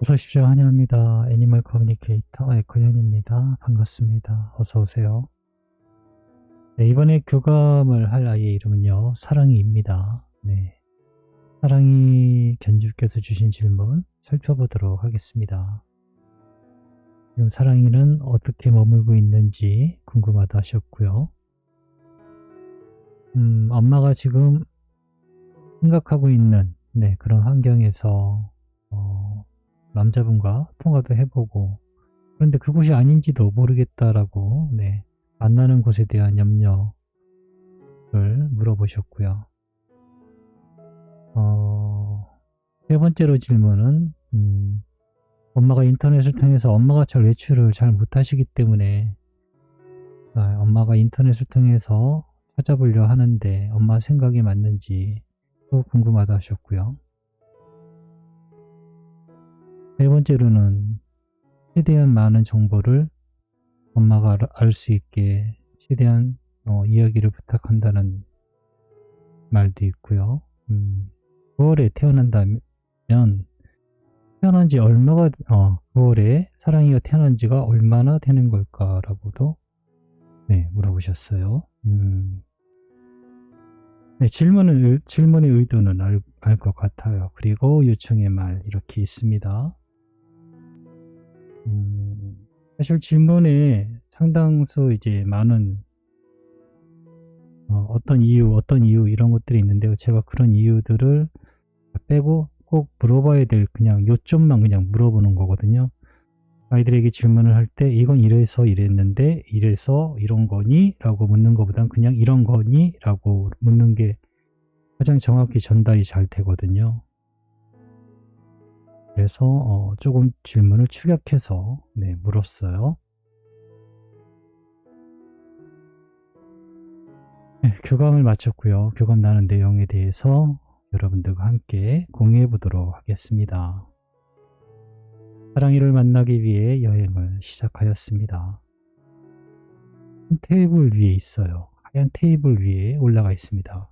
어서 오십시오. 환영합니다. 애니멀 커뮤니케이터 에코현입니다. 반갑습니다. 어서 오세요. 네, 이번에 교감을 할 아이의 이름은요. 사랑이입니다. 네, 사랑이 견주께서 주신 질문 살펴보도록 하겠습니다. 지금 사랑이는 어떻게 머물고 있는지 궁금하다 하셨고요. 엄마가 지금 생각하고 있는 그런 환경에서 남자분과 통화도 해보고 그런데 그곳이 아닌지도 모르겠다라고 만나는 곳에 대한 염려를 물어보셨고요. 세 번째로 질문은 엄마가 인터넷을 통해서 엄마가 잘 외출을 잘 못하시기 때문에 엄마가 인터넷을 통해서 찾아보려 하는데 엄마 생각이 맞는지 또 궁금하다 하셨고요. 네 번째로는 최대한 많은 정보를 엄마가 알 수 있게 최대한 이야기를 부탁한다는 말도 있고요. 9월에 태어난다면 태어난 지 얼마가 9월에 사랑이가 태어난 지가 얼마나 되는 걸까라고도 물어보셨어요. 질문의 의도는 알 것 같아요. 그리고 요청의 말 이렇게 있습니다. 사실 질문에 상당수 이제 많은 어떤 이유 이런 것들이 있는데요. 제가 그런 이유들을 빼고 꼭 물어봐야 될 그냥 요점만 그냥 물어보는 거거든요. 아이들에게 질문을 할 때 이건 이래서 이랬는데 이래서 이런 거니? 라고 묻는 것보단 그냥 이런 거니? 라고 묻는 게 가장 정확히 전달이 잘 되거든요. 그래서 조금 질문을 축약해서 물었어요. 교감을 마쳤고요. 교감 나눈 내용에 대해서 여러분들과 함께 공유해 보도록 하겠습니다. 사랑이를 만나기 위해 여행을 시작하였습니다. 테이블 위에 있어요. 하얀 테이블 위에 올라가 있습니다.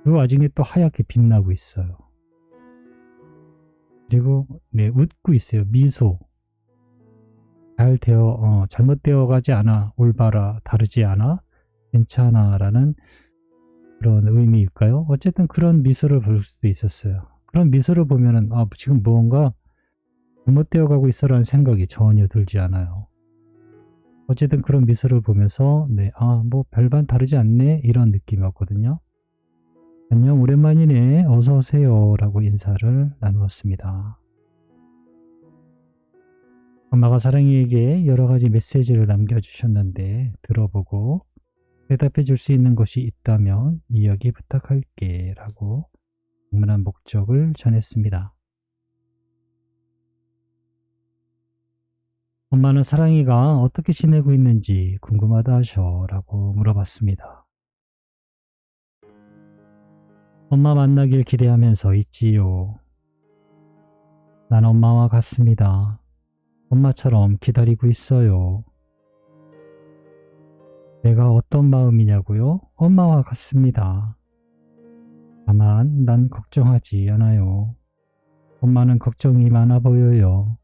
그 와중에 또 하얗게 빛나고 있어요. 그리고 웃고 있어요. 미소. 잘못되어 가지 않아. 올바라. 다르지 않아. 괜찮아. 라는 그런 의미일까요? 어쨌든 그런 미소를 볼 수도 있었어요. 그런 미소를 보면은 지금 무언가 잘못되어 가고 있어 라는 생각이 전혀 들지 않아요. 어쨌든 그런 미소를 보면서 뭐 별반 다르지 않네 이런 느낌이었거든요. 안녕 오랜만이네 어서오세요 라고 인사를 나누었습니다. 엄마가 사랑이에게 여러가지 메시지를 남겨주셨는데 들어보고 대답해 줄 수 있는 것이 있다면 이야기 부탁할게 라고 질문한 목적을 전했습니다. 엄마는 사랑이가 어떻게 지내고 있는지 궁금하다 하셔 라고 물어봤습니다. 엄마 만나길 기대하면서 있지요. 난 엄마와 같습니다. 엄마처럼 기다리고 있어요. 내가 어떤 마음이냐고요? 엄마와 같습니다. 다만 난 걱정하지 않아요. 엄마는 걱정이 많아 보여요.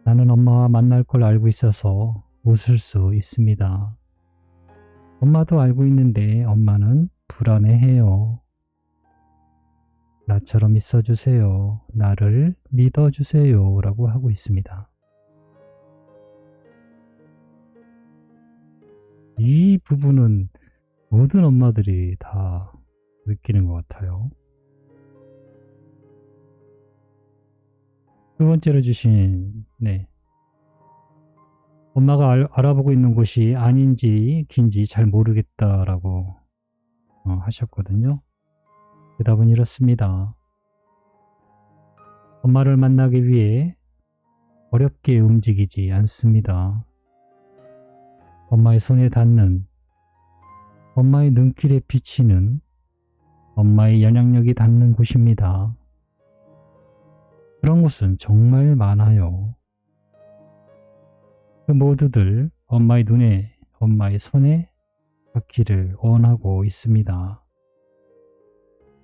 나는 엄마와 만날 걸 알고 있어서 웃을 수 있습니다. 엄마도 알고 있는데 엄마는 불안해해요. 나처럼 있어주세요. 나를 믿어주세요. 라고 하고 있습니다. 이 부분은 모든 엄마들이 다 느끼는 것 같아요. 두 번째로 주신 엄마가 알아보고 있는 곳이 아닌지 긴지 잘 모르겠다라고 하셨거든요. 대답은 이렇습니다. 엄마를 만나기 위해 어렵게 움직이지 않습니다. 엄마의 손에 닿는, 엄마의 눈길에 비치는, 엄마의 영향력이 닿는 곳입니다. 그런 곳은 정말 많아요. 그 모두들 엄마의 눈에, 엄마의 손에 닿기를 원하고 있습니다.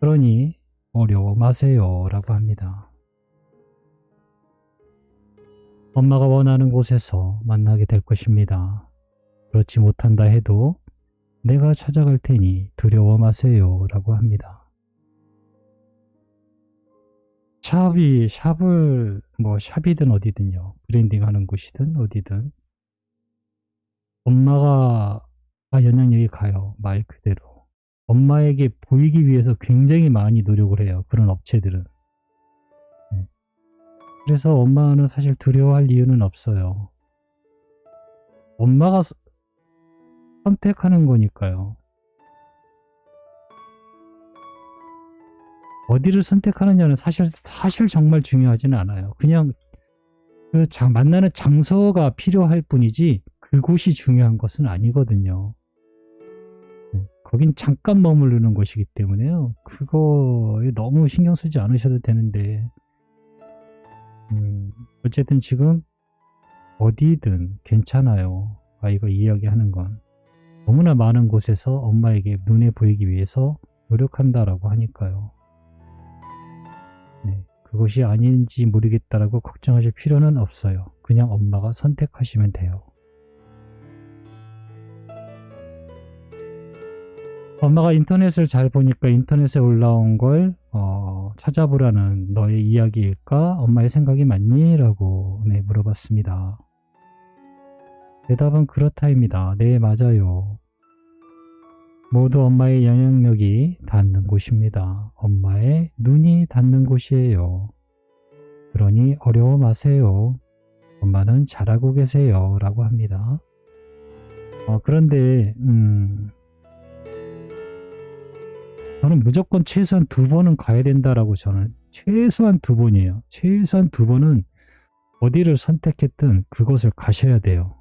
그러니 어려워 마세요 라고 합니다. 엄마가 원하는 곳에서 만나게 될 것입니다. 그렇지 못한다 해도 내가 찾아갈 테니 두려워 마세요 라고 합니다. 샵을 샵이든 어디든요. 브랜딩 하는 곳이든 어디든 엄마가 영향력이 가요. 말 그대로. 엄마에게 보이기 위해서 굉장히 많이 노력을 해요. 그런 업체들은. 네. 그래서 엄마는 사실 두려워할 이유는 없어요. 엄마가 선택하는 거니까요. 어디를 선택하느냐는 사실 정말 중요하지는 않아요. 그냥 만나는 장소가 필요할 뿐이지 그곳이 중요한 것은 아니거든요. 네, 거긴 잠깐 머무르는 곳이기 때문에요. 그거에 너무 신경 쓰지 않으셔도 되는데 어쨌든 지금 어디든 괜찮아요. 아이가 이야기하는 건 너무나 많은 곳에서 엄마에게 눈에 보이기 위해서 노력한다라고 하니까요. 네, 그것이 아닌지 모르겠다라고 걱정하실 필요는 없어요. 그냥 엄마가 선택하시면 돼요. 엄마가 인터넷을 잘 보니까 인터넷에 올라온 걸 찾아보라는 너의 이야기일까? 엄마의 생각이 맞니? 라고 물어봤습니다. 대답은 그렇다입니다. 네, 맞아요. 모두 엄마의 영향력이 닿는 곳입니다. 엄마의 눈이 닿는 곳이에요. 그러니 어려워 마세요. 엄마는 잘하고 계세요. 라고 합니다. 그런데 저는 무조건 최소한 2번은 가야 된다라고 저는 최소한 2번이에요. 최소한 2번은 어디를 선택했든 그곳을 가셔야 돼요.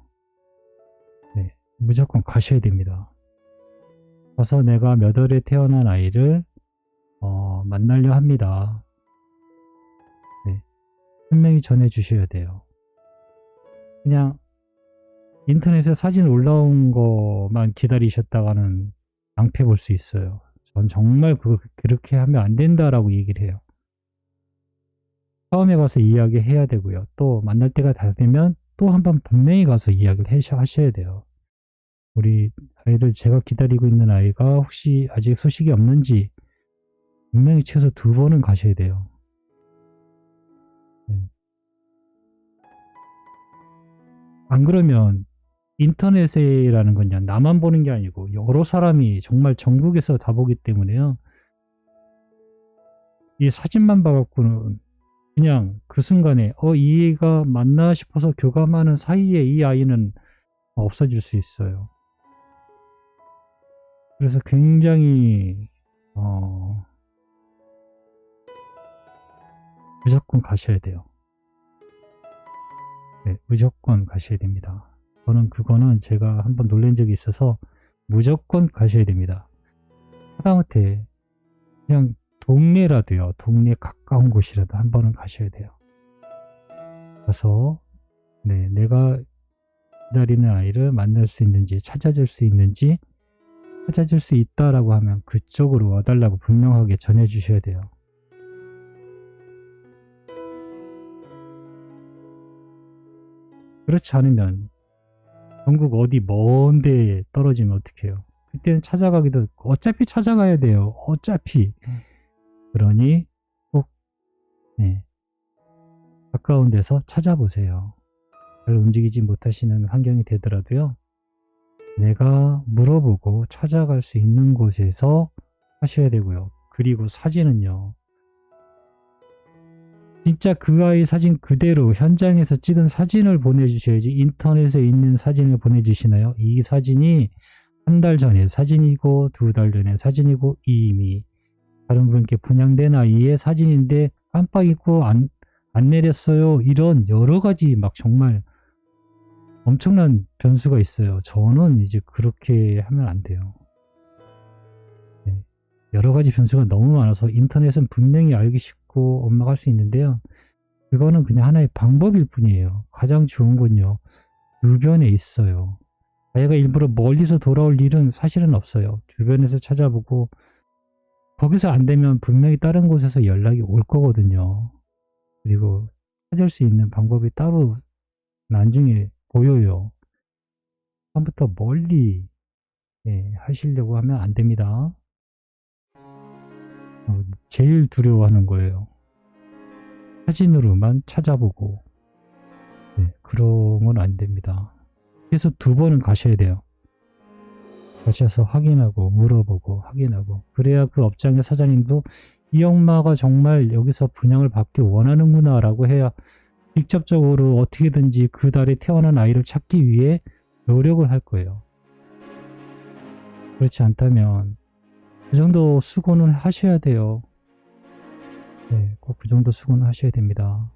네, 무조건 가셔야 됩니다. 가서 내가 몇 월에 태어난 아이를 만나려 합니다. 네, 분명히 전해주셔야 돼요. 그냥 인터넷에 사진 올라온 것만 기다리셨다가는 낭패 볼 수 있어요. 전 정말 그렇게 하면 안 된다라고 얘기를 해요. 처음에 가서 이야기해야 되고요. 또 만날 때가 다 되면 또 한 번 분명히 가서 이야기를 하셔야 돼요. 우리 아이를 제가 기다리고 있는 아이가 혹시 아직 소식이 없는지 분명히 최소 2번은 가셔야 돼요. 네. 안 그러면 인터넷이라는 건요, 나만 보는 게 아니고 여러 사람이 정말 전국에서 다 보기 때문에요. 이 사진만 봐갖고는 그냥 그 순간에 이 애가 맞나 싶어서 교감하는 사이에 이 아이는 없어질 수 있어요. 그래서 굉장히 무조건 가셔야 돼요. 네, 무조건 가셔야 됩니다. 저는 그거는 제가 한번 놀란 적이 있어서 무조건 가셔야 됩니다. 하다못해 그냥 동네라도요. 동네 가까운 곳이라도 한 번은 가셔야 돼요. 가서 내가 기다리는 아이를 만날 수 있는지 찾아줄 수 있는지 찾아줄 수 있다라고 하면 그쪽으로 와달라고 분명하게 전해주셔야 돼요. 그렇지 않으면 전국 어디 먼 데에 떨어지면 어떡해요. 그때는 찾아가기도 어차피 찾아가야 돼요. 어차피. 그러니 꼭 가까운 데서 찾아보세요. 잘 움직이지 못하시는 환경이 되더라도요. 내가 물어보고 찾아갈 수 있는 곳에서 하셔야 되고요. 그리고 사진은요. 진짜 그 아이 사진 그대로 현장에서 찍은 사진을 보내주셔야지 인터넷에 있는 사진을 보내주시나요? 이 사진이 한 달 전에 사진이고 2달 전에 사진이고 이미 다른 분께 분양된 아이의 사진인데 깜빡 잊고 안 내렸어요. 이런 여러 가지 막 정말 엄청난 변수가 있어요. 저는 이제 그렇게 하면 안 돼요. 네. 여러 가지 변수가 너무 많아서 인터넷은 분명히 알기 쉽고 엄마가 할 수 있는데요. 그거는 그냥 하나의 방법일 뿐이에요. 가장 좋은 건요. 주변에 있어요. 아이가 일부러 멀리서 돌아올 일은 사실은 없어요. 주변에서 찾아보고 거기서 안 되면 분명히 다른 곳에서 연락이 올 거거든요. 그리고 찾을 수 있는 방법이 따로 나중에 보여요. 처음부터 멀리 하시려고 하면 안 됩니다. 제일 두려워하는 거예요. 사진으로만 찾아보고 그러면 안 됩니다. 그래서 2번은 가셔야 돼요. 가셔서 확인하고 물어보고 확인하고, 그래야 그 업장의 사장님도 이 엄마가 정말 여기서 분양을 받기 원하는구나 라고 해야 직접적으로 어떻게든지 그 달에 태어난 아이를 찾기 위해 노력을 할 거예요. 그렇지 않다면 그 정도 수고는 하셔야 돼요. 꼭 그 정도 수고는 하셔야 됩니다.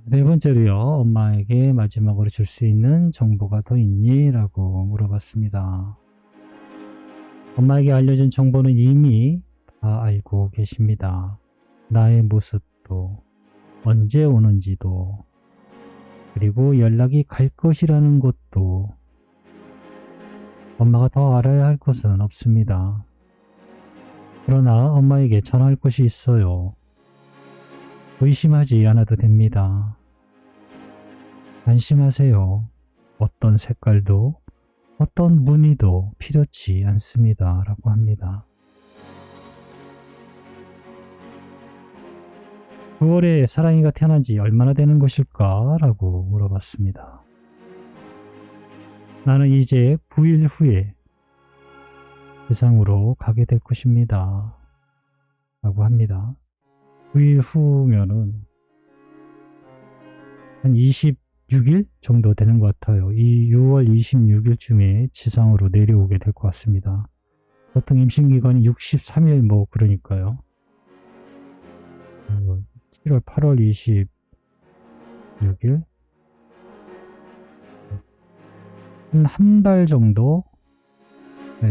네 번째로요. 엄마에게 마지막으로 줄 수 있는 정보가 더 있니? 라고 물어봤습니다. 엄마에게 알려준 정보는 이미 다 알고 계십니다. 나의 모습도, 언제 오는지도, 그리고 연락이 갈 것이라는 것도. 엄마가 더 알아야 할 것은 없습니다. 그러나 엄마에게 전할 것이 있어요. 의심하지 않아도 됩니다. 안심하세요. 어떤 색깔도 어떤 무늬도 필요치 않습니다. 라고 합니다. 9월에 사랑이가 태어난 지 얼마나 되는 것일까? 라고 물어봤습니다. 나는 이제 9일 후에 지상으로 가게 될 것입니다. 라고 합니다. 9일 후면은 한 26일 정도 되는 것 같아요. 이 6월 26일쯤에 지상으로 내려오게 될 것 같습니다. 보통 임신기간이 63일 뭐 그러니까요. 7월 8월 26일 한 달 정도,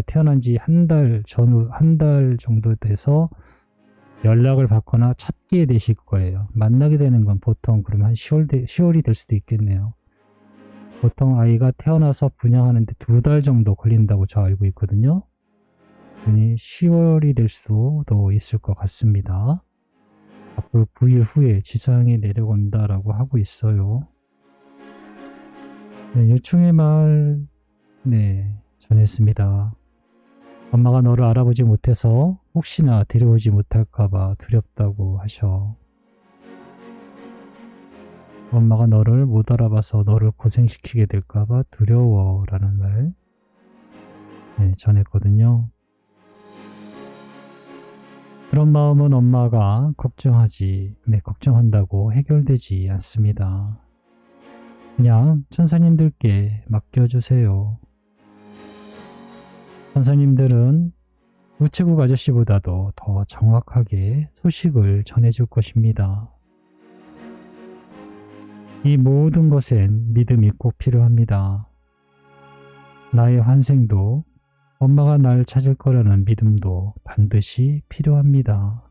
태어난 지 한 달 전후, 한 달 정도 돼서 연락을 받거나 찾게 되실 거예요. 만나게 되는 건 보통 그러면 한 10월이 될 수도 있겠네요. 보통 아이가 태어나서 분양하는데 2달 정도 걸린다고 저 알고 있거든요. 그러니 10월이 될 수도 있을 것 같습니다. 앞으로 9일 후에 지상에 내려온다라고 하고 있어요. 요청의 말 전했습니다. 엄마가 너를 알아보지 못해서 혹시나 데려오지 못할까봐 두렵다고 하셔. 엄마가 너를 못 알아봐서 너를 고생시키게 될까봐 두려워라는 말 전했거든요. 그런 마음은 엄마가 걱정한다고 해결되지 않습니다. 그냥 천사님들께 맡겨주세요. 천사님들은 우체국 아저씨보다도 더 정확하게 소식을 전해줄 것입니다. 이 모든 것엔 믿음이 꼭 필요합니다. 나의 환생도, 엄마가 날 찾을 거라는 믿음도 반드시 필요합니다.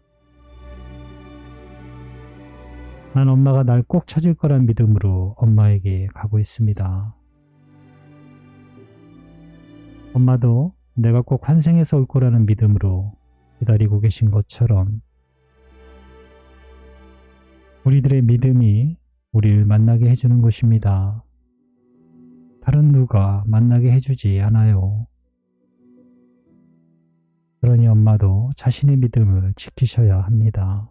난 엄마가 날 꼭 찾을 거란 믿음으로 엄마에게 가고 있습니다. 엄마도 내가 꼭 환생해서 올 거라는 믿음으로 기다리고 계신 것처럼 우리들의 믿음이 우리를 만나게 해주는 것입니다. 다른 누가 만나게 해주지 않아요. 그러니 엄마도 자신의 믿음을 지키셔야 합니다.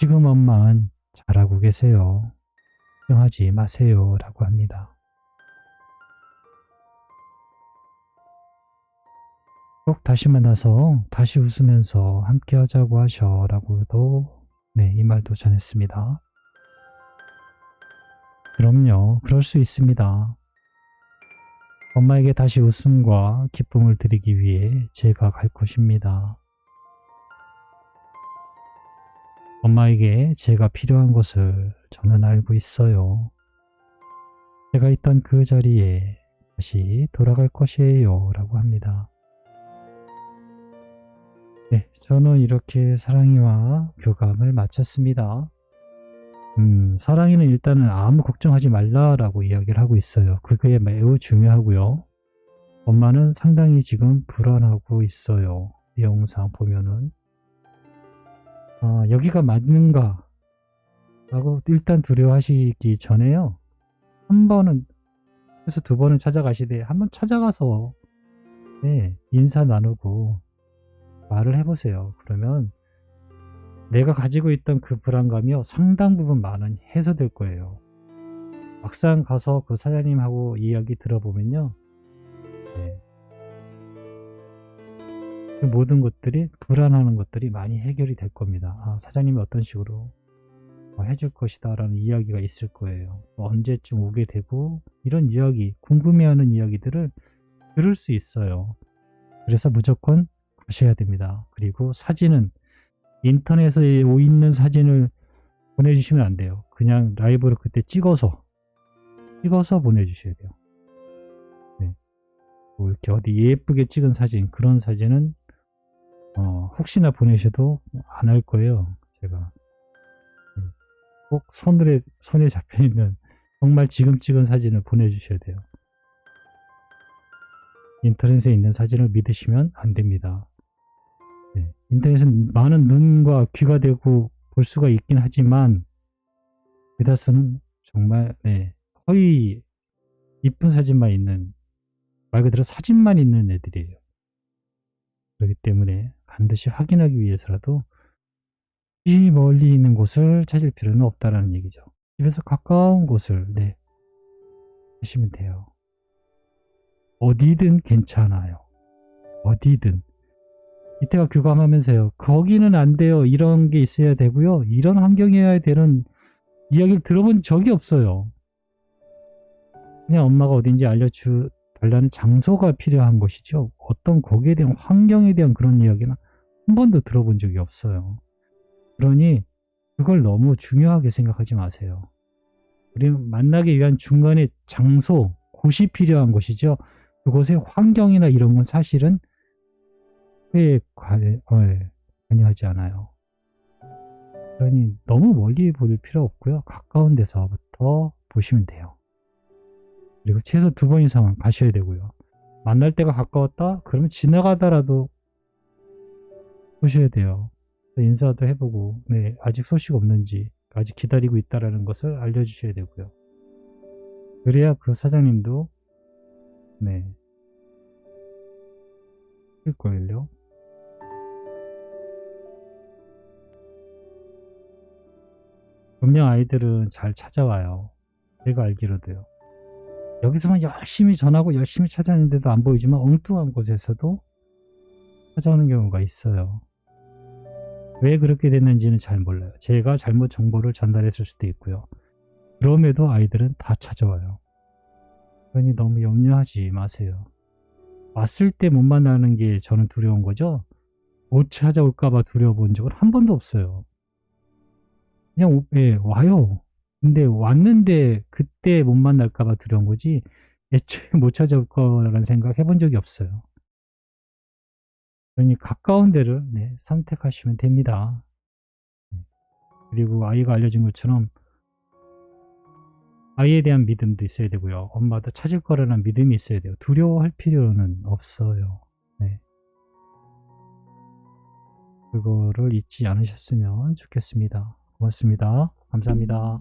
지금 엄마는 잘하고 계세요. 걱정하지 마세요. 라고 합니다. 꼭 다시 만나서 다시 웃으면서 함께 하자고 하셔. 라고도 이 말도 전했습니다. 그럼요. 그럴 수 있습니다. 엄마에게 다시 웃음과 기쁨을 드리기 위해 제가 갈 것입니다. 엄마에게 제가 필요한 것을 저는 알고 있어요. 제가 있던 그 자리에 다시 돌아갈 것이에요. 라고 합니다. 저는 이렇게 사랑이와 교감을 마쳤습니다. 사랑이는 일단은 아무 걱정하지 말라라고 이야기를 하고 있어요. 그게 매우 중요하고요. 엄마는 상당히 지금 불안하고 있어요. 이 영상 보면은. 여기가 맞는가? 라고 일단 두려워하시기 전에요. 한 번은, 그래서 두 번은 찾아가시되, 한번 찾아가서, 네, 인사 나누고 말을 해보세요. 그러면 내가 가지고 있던 그 불안감이요, 상당 부분 많은 해소될 거예요. 막상 가서 그 사장님하고 이야기 들어보면요, 네, 그 모든 것들이, 불안하는 것들이 많이 해결이 될 겁니다. 사장님이 어떤 식으로 해줄 것이다 라는 이야기가 있을 거예요. 언제쯤 오게 되고, 이런 이야기, 궁금해하는 이야기들을 들을 수 있어요. 그래서 무조건 가셔야 됩니다. 그리고 사진은 인터넷에 있는 사진을 보내주시면 안 돼요. 그냥 라이브로 그때 찍어서 보내주셔야 돼요. 네. 뭐 이렇게 어디 예쁘게 찍은 사진, 그런 사진은 혹시나 보내셔도 안 할 거예요. 제가 꼭 손에 잡혀있는 정말 지금 찍은 사진을 보내주셔야 돼요. 인터넷에 있는 사진을 믿으시면 안 됩니다. 네. 인터넷은 많은 눈과 귀가 되고 볼 수가 있긴 하지만 대다수는 정말 거의 이쁜 사진만 있는, 말 그대로 사진만 있는 애들이에요. 그렇기 때문에 반드시 확인하기 위해서라도 이 멀리 있는 곳을 찾을 필요는 없다라는 얘기죠. 집에서 가까운 곳을 하시면 돼요. 어디든 괜찮아요. 어디든. 이때가 교감하면서요. 거기는 안 돼요. 이런 게 있어야 되고요. 이런 환경이어야 되는 이야기를 들어본 적이 없어요. 그냥 엄마가 어딘지 알려달라는 장소가 필요한 것이죠. 어떤 거기에 대한 환경에 대한 그런 이야기는 한 번도 들어본 적이 없어요. 그러니 그걸 너무 중요하게 생각하지 마세요. 우리 만나기 위한 중간에 장소, 곳이 필요한 것이죠. 그곳의 환경이나 이런 건 사실은 크게 관여하지 않아요. 그러니 너무 멀리 볼 필요 없고요. 가까운 데서부터 보시면 돼요. 그리고 최소 2번 이상은 가셔야 되고요. 만날 때가 가까웠다? 그러면 지나가다라도 보셔야 돼요. 인사도 해보고, 아직 소식 없는지, 아직 기다리고 있다라는 것을 알려주셔야 되고요. 그래야 그 사장님도, 할걸요. 분명 아이들은 잘 찾아와요. 제가 알기로도요. 여기서만 열심히 전하고 열심히 찾아내는데도 안 보이지만 엉뚱한 곳에서도 찾아오는 경우가 있어요. 왜 그렇게 됐는지는 잘 몰라요. 제가 잘못 정보를 전달했을 수도 있고요. 그럼에도 아이들은 다 찾아와요. 그러니 너무 염려하지 마세요. 왔을 때 못 만나는 게 저는 두려운 거죠. 못 찾아올까봐 두려워본 적은 한 번도 없어요. 그냥 와요. 근데 왔는데 그때 못 만날까봐 두려운 거지 애초에 못 찾아올 거라는 생각 해본 적이 없어요. 그러니 가까운 데를 선택하시면 됩니다. 그리고 아이가 알려준 것처럼 아이에 대한 믿음도 있어야 되고요. 엄마도 찾을 거라는 믿음이 있어야 돼요. 두려워할 필요는 없어요. 그거를 잊지 않으셨으면 좋겠습니다. 고맙습니다. 감사합니다.